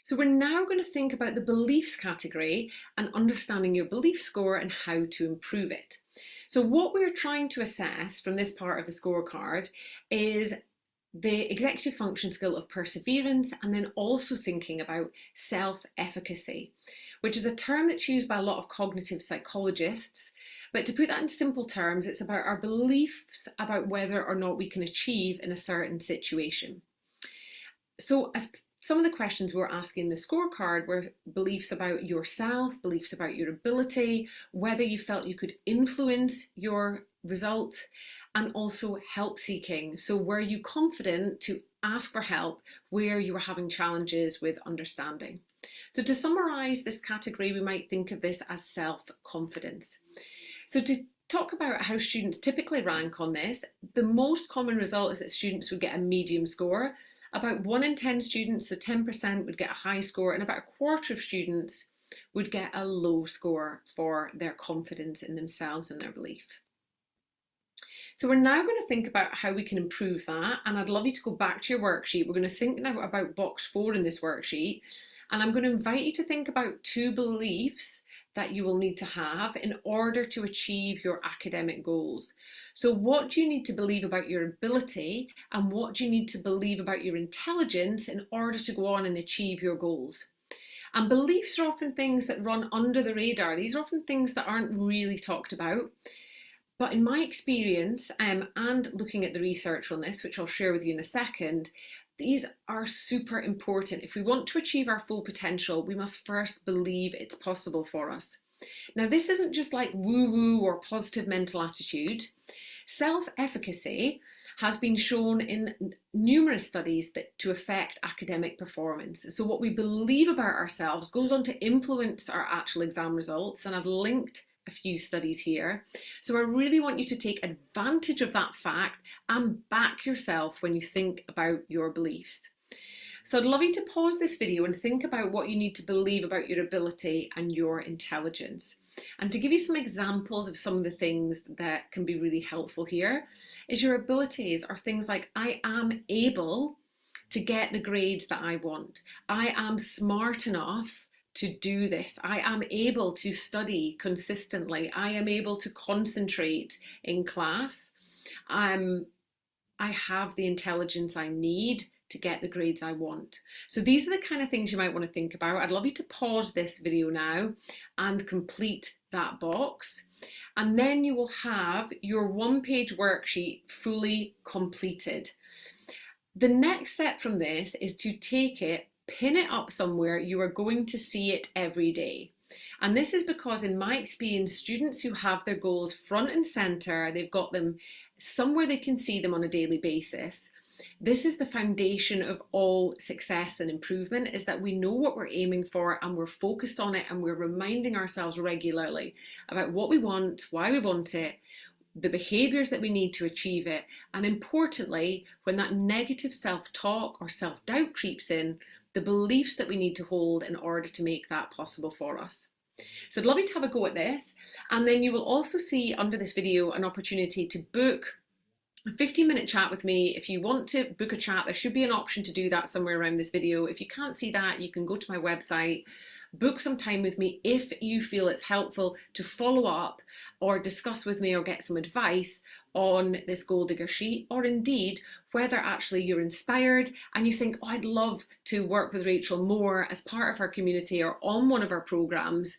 So we're now going to think about the beliefs category and understanding your belief score and how to improve it. So what we're trying to assess from this part of the scorecard is the executive function skill of perseverance, and then also thinking about self-efficacy, which is a term that's used by a lot of cognitive psychologists. But to put that in simple terms, it's about our beliefs about whether or not we can achieve in a certain situation. So as some of the questions we're asking in the scorecard were beliefs about yourself, beliefs about your ability, whether you felt you could influence your result, and also help seeking. So were you confident to ask for help where you were having challenges with understanding? So to summarize this category, we might think of this as self-confidence. So to talk about how students typically rank on this, the most common result is that students would get a medium score. About 1 in 10 students, so 10%, would get a high score, and about a quarter of students would get a low score for their confidence in themselves and their belief. So we're now going to think about how we can improve that, and I'd love you to go back to your worksheet. We're going to think now about box 4 in this worksheet, and I'm going to invite you to think about 2 beliefs that you will need to have in order to achieve your academic goals. So what do you need to believe about your ability, and what do you need to believe about your intelligence in order to go on and achieve your goals? And beliefs are often things that run under the radar. These are often things that aren't really talked about. But in my experience, and looking at the research on this, which I'll share with you in a second, these are super important. If we want to achieve our full potential, we must first believe it's possible for us. Now, this isn't just like woo-woo or positive mental attitude. Self-efficacy has been shown in numerous studies to affect academic performance. So what we believe about ourselves goes on to influence our actual exam results, and I've linked a few studies here. So I really want you to take advantage of that fact and back yourself when you think about your beliefs. So I'd love you to pause this video and think about what you need to believe about your ability and your intelligence. And to give you some examples of some of the things that can be really helpful here is your abilities are things like, I am able to get the grades that I want. I am smart enough to do this. I am able to study consistently. I am able to concentrate in class. I have the intelligence I need to get the grades I want. So these are the kind of things you might want to think about. I'd love you to pause this video now and complete that box. And then you will have your 1-page worksheet fully completed. The next step from this is to take it, pin it up somewhere you are going to see it every day. And this is because in my experience, students who have their goals front and center, they've got them somewhere they can see them on a daily basis. This is the foundation of all success and improvement, is that we know what we're aiming for and we're focused on it, and we're reminding ourselves regularly about what we want, why we want it, the behaviors that we need to achieve it, and importantly, when that negative self-talk or self-doubt creeps in, the beliefs that we need to hold in order to make that possible for us. So I'd love you to have a go at this, and then you will also see under this video an opportunity to book a 15-minute chat with me. If you want to book a chat, there should be an option to do that somewhere around this video. If you can't see that, you can go to my website, book some time with me if you feel it's helpful to follow up or discuss with me or get some advice on this goal digger sheet, or indeed whether actually you're inspired and you think, oh, I'd love to work with Rachel more as part of our community or on one of our programs.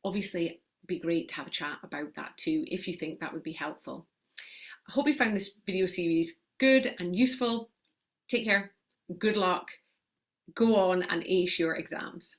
Obviously, it'd be great to have a chat about that too if you think that would be helpful. I hope you found this video series good and useful. Take care, good luck, go on and ace your exams.